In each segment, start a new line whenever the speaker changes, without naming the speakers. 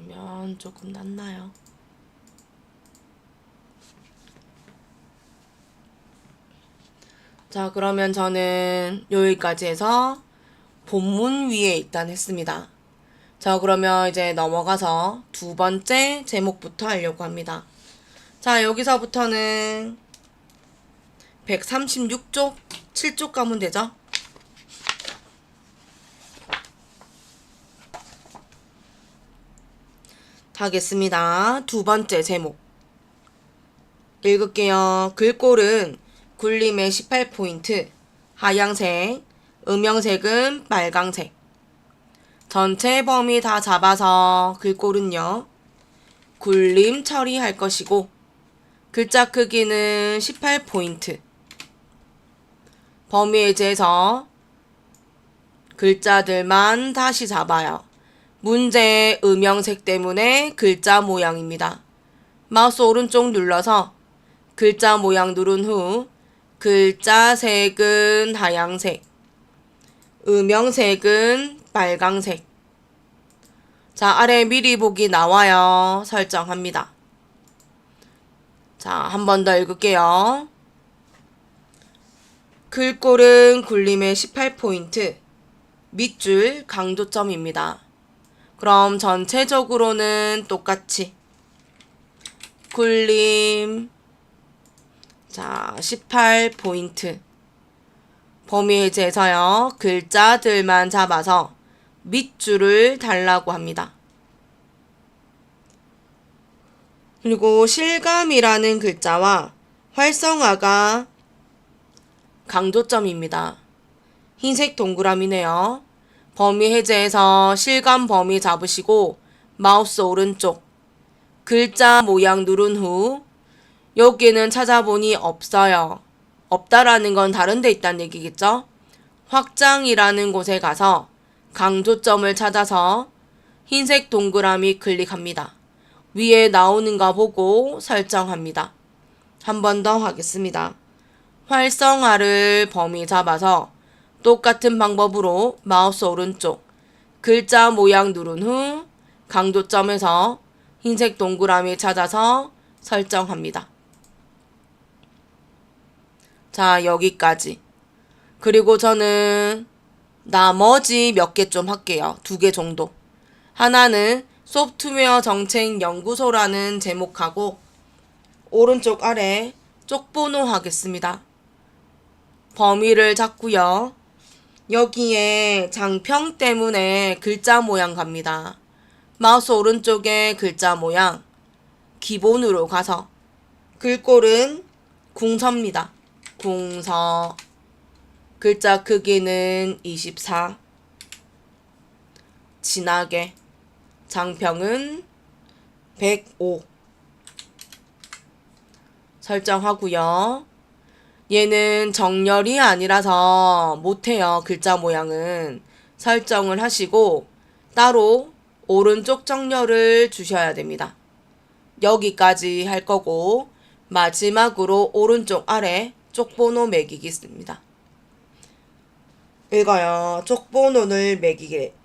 그러면 조금 낫나요? 자, 그러면 저는 여기까지 해서 본문 위에 일단 했습니다. 자, 그러면 이제 넘어가서 두 번째 제목부터 하려고 합니다. 자, 여기서부터는 136쪽, 7쪽 가면 되죠? 하겠습니다. 두 번째 제목. 읽을게요. 글꼴은 굴림의 18포인트, 하양색, 음영색은 빨강색. 전체 범위 다 잡아서 글꼴은요, 굴림 처리할 것이고, 글자 크기는 18포인트. 범위 해제해서 글자들만 다시 잡아요. 문제의 음영색 때문에 글자 모양입니다. 마우스 오른쪽 눌러서 글자 모양 누른 후 글자 색은 하양색, 음영색은 빨강색. 자, 아래 미리 보기 나와요. 설정합니다. 자, 한 번 더 읽을게요. 글꼴은 굴림의 18포인트, 밑줄 강조점입니다. 그럼 전체적으로는 똑같이 굴림, 자, 18포인트. 범위 해제해서요, 글자들만 잡아서 밑줄을 달라고 합니다. 그리고 실감이라는 글자와 활성화가 강조점입니다. 흰색 동그라미네요. 범위 해제해서 실감 범위 잡으시고 마우스 오른쪽 글자 모양 누른 후 여기는 찾아보니 없어요. 없다라는 건 다른 데 있다는 얘기겠죠? 확장이라는 곳에 가서 강조점을 찾아서 흰색 동그라미 클릭합니다. 위에 나오는가 보고 설정합니다. 한 번 더 하겠습니다. 활성화를 범위 잡아서 똑같은 방법으로 마우스 오른쪽 글자 모양 누른 후 강조점에서 흰색 동그라미 찾아서 설정합니다. 자, 여기까지. 그리고 저는 나머지 몇 개 좀 할게요. 2개 정도. 하나는 소프트웨어 정책 연구소라는 제목하고 오른쪽 아래 쪽번호 하겠습니다. 범위를 잡고요. 여기에 장평 때문에 글자 모양 갑니다. 마우스 오른쪽에 글자 모양 기본으로 가서 글꼴은 궁서입니다. 궁서. 글자 크기는 24. 진하게. 장평은 105. 설정하고요. 얘는 정렬이 아니라서 못해요. 글자 모양은. 설정을 하시고 따로 오른쪽 정렬을 주셔야 됩니다. 여기까지 할 거고 마지막으로 오른쪽 아래 쪽번호 매기기 있습니다. 읽어요. 쪽번호를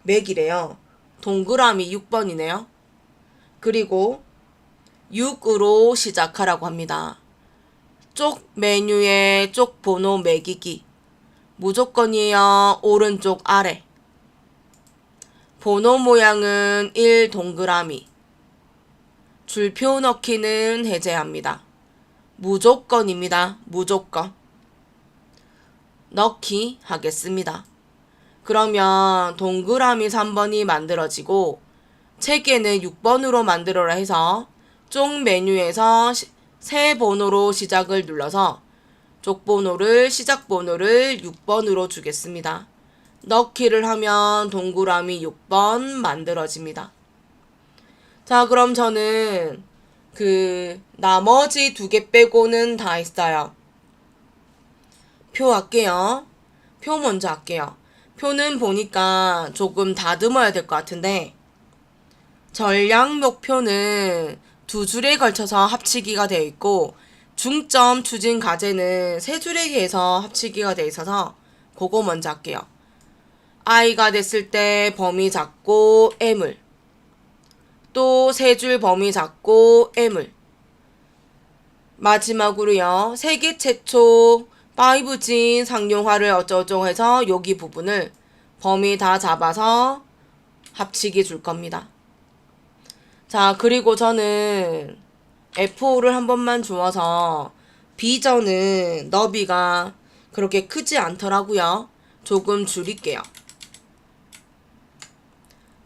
매기래요. 동그라미 6번이네요. 그리고 6으로 시작하라고 합니다. 쪽 메뉴에 쪽 번호 매기기. 무조건이에요. 오른쪽 아래. 번호 모양은 1 동그라미. 줄표 넣기는 해제합니다. 무조건입니다. 무조건. 넣기 하겠습니다. 그러면 동그라미 3번이 만들어지고 책에는 6번으로 만들어라 해서 쪽 메뉴에서 새 번호로 시작을 눌러서 쪽 번호를 시작 번호를 6번으로 주겠습니다. 넣기를 하면 동그라미 6번 만들어집니다. 자, 그럼 저는 나머지 2개 빼고는 다 했어요. 표 할게요. 표 먼저 할게요. 표는 보니까 조금 다듬어야 될 것 같은데 전략 목표는 2줄에 걸쳐서 합치기가 되어 있고 중점 추진 과제는 3줄에 해서 합치기가 되어 있어서 그거 먼저 할게요. I가 됐을 때 범위 잡고 M을 또 세 줄 범위 잡고 M을. 마지막으로요. 세계 최초 5진 상용화를 어쩌고저쩌고 해서 여기 부분을 범위 다 잡아서 합치기 줄 겁니다. 자, 그리고 저는 F5를 한 번만 주어서 비전은 너비가 그렇게 크지 않더라고요. 조금 줄일게요.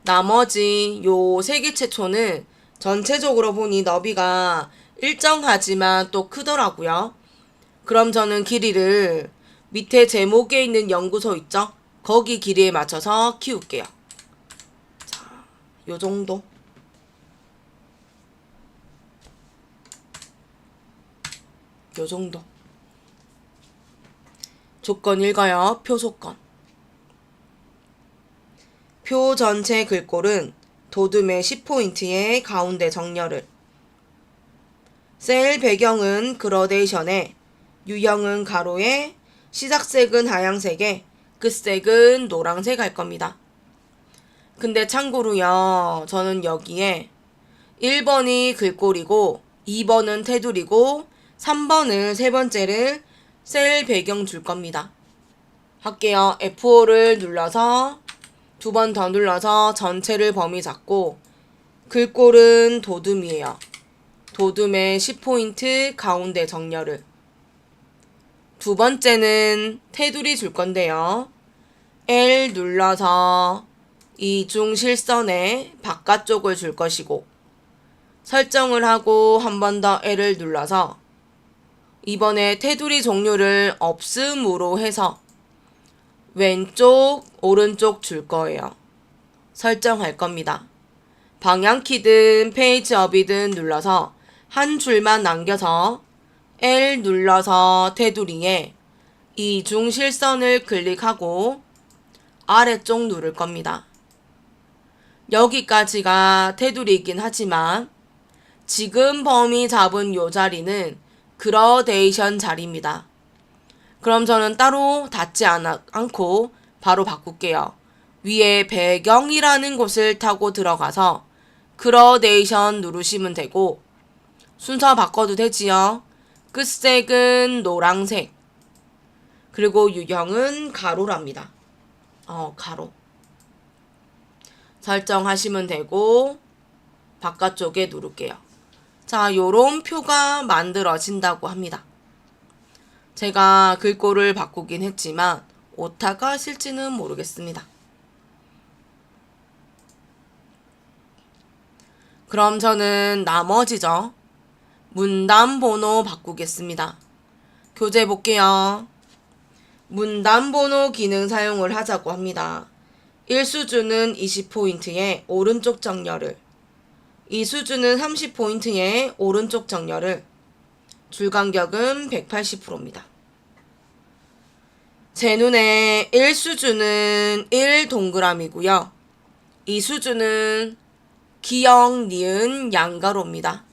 나머지 요 세계 최초는 전체적으로 보니 너비가 일정하지만 또 크더라고요. 그럼 저는 길이를 밑에 제목에 있는 연구소 있죠? 거기 길이에 맞춰서 키울게요. 자, 요 정도. 요 정도. 조건 읽어요. 표 조건. 표 전체 글꼴은 도둠의 10포인트의 가운데 정렬을. 셀 배경은 그라데이션에, 유형은 가로에, 시작색은 하얀색에, 끝색은 노란색 할 겁니다. 근데 참고로요, 저는 여기에 1번이 글꼴이고 2번은 테두리고 3번은 세 번째를 셀 배경 줄 겁니다. 할게요. F5를 눌러서 두 번 더 눌러서 전체를 범위 잡고 글꼴은 도둠이에요. 도둠의 10포인트 가운데 정렬을. 두 번째는 테두리 줄 건데요. L 눌러서 이중 실선의 바깥쪽을 줄 것이고 설정을 하고 한 번 더 L을 눌러서 이번에 테두리 종류를 없음으로 해서 왼쪽, 오른쪽 줄 거예요. 설정할 겁니다. 방향키든 페이지업이든 눌러서 한 줄만 남겨서 L 눌러서 테두리에 이중 실선을 클릭하고 아래쪽 누를 겁니다. 여기까지가 테두리이긴 하지만 지금 범위 잡은 요 자리는 그라데이션 자리입니다. 그럼 저는 따로 닫지 않고 바로 바꿀게요. 위에 배경이라는 곳을 타고 들어가서 그라데이션 누르시면 되고 순서 바꿔도 되지요. 끝색은 노란색. 그리고 유형은 가로랍니다. 가로. 설정하시면 되고 바깥쪽에 누를게요. 자, 요런 표가 만들어진다고 합니다. 제가 글꼴을 바꾸긴 했지만 오타가 실지는 모르겠습니다. 그럼 저는 나머지죠. 문단 번호 바꾸겠습니다. 교재 볼게요. 문단 번호 기능 사용을 하자고 합니다. 1수준은 20포인트의 오른쪽 정렬을, 2수준은 30포인트의 오른쪽 정렬을, 줄간격은 180%입니다. 제 눈에 1수준은 1 동그라미고요. 2수준은 기역, 니은, 양가로입니다.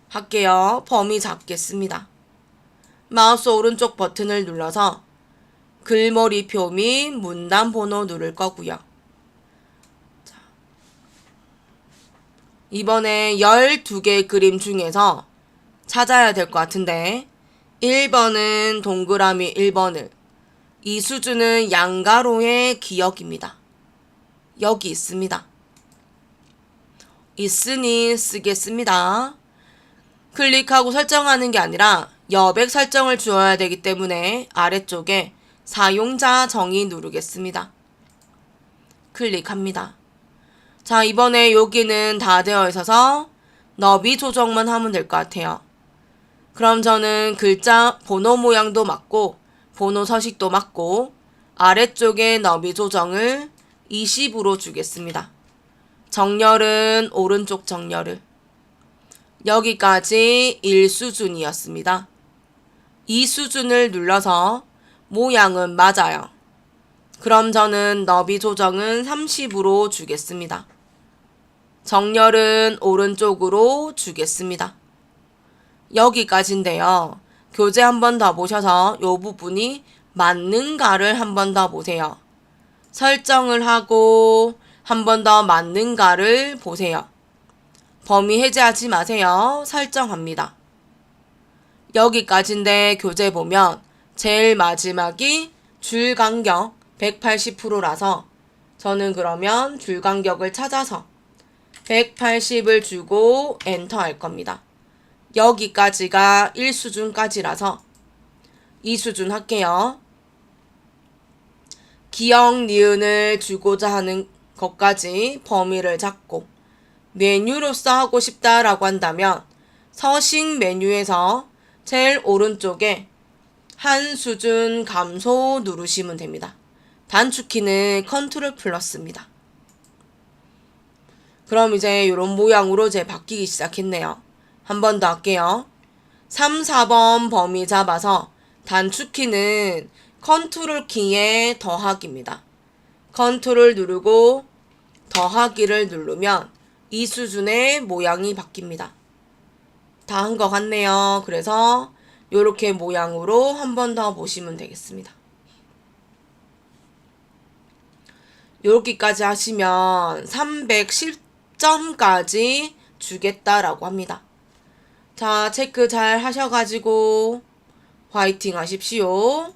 할게요. 범위 잡겠습니다. 마우스 오른쪽 버튼을 눌러서 글머리표 및 문단 번호 누를 거고요. 이번에 12개 그림 중에서 찾아야 될 것 같은데 1번은 동그라미 1번을, 2수준은 양가로의 기역입니다. 여기 있습니다. 있으니 쓰겠습니다. 클릭하고 설정하는 게 아니라 여백 설정을 주어야 되기 때문에 아래쪽에 사용자 정의 누르겠습니다. 클릭합니다. 자, 이번에 여기는 다 되어 있어서 너비 조정만 하면 될 것 같아요. 그럼 저는 글자 번호 모양도 맞고 번호 서식도 맞고 아래쪽에 너비 조정을 20으로 주겠습니다. 정렬은 오른쪽 정렬을. 여기까지 1수준이었습니다. 2수준을 눌러서 모양은 맞아요. 그럼 저는 너비 조정은 30으로 주겠습니다. 정렬은 오른쪽으로 주겠습니다. 여기까지인데요. 교재 한 번 더 보셔서 이 부분이 맞는가를 한 번 더 보세요. 설정을 하고 한 번 더 맞는가를 보세요. 범위 해제하지 마세요. 설정합니다. 여기까지인데 교재 보면 제일 마지막이 줄 간격 180%라서 저는 그러면 줄 간격을 찾아서 180을 주고 엔터 할 겁니다. 여기까지가 1수준까지라서 2수준 할게요. 기역, 니은을 주고자 하는 것까지 범위를 잡고 메뉴로서 하고 싶다라고 한다면 서식 메뉴에서 제일 오른쪽에 한 수준 감소 누르시면 됩니다. 단축키는 컨트롤 플러스입니다. 그럼 이제 이런 모양으로 이제 바뀌기 시작했네요. 한 번 더 할게요. 3, 4번 범위 잡아서 단축키는 컨트롤 키의 더하기입니다. 컨트롤 누르고 더하기를 누르면 이 수준의 모양이 바뀝니다. 다 한 것 같네요. 그래서 이렇게 모양으로 한 번 더 보시면 되겠습니다. 이렇게까지 하시면 310점까지 주겠다라고 합니다. 자, 체크 잘 하셔가지고 화이팅 하십시오.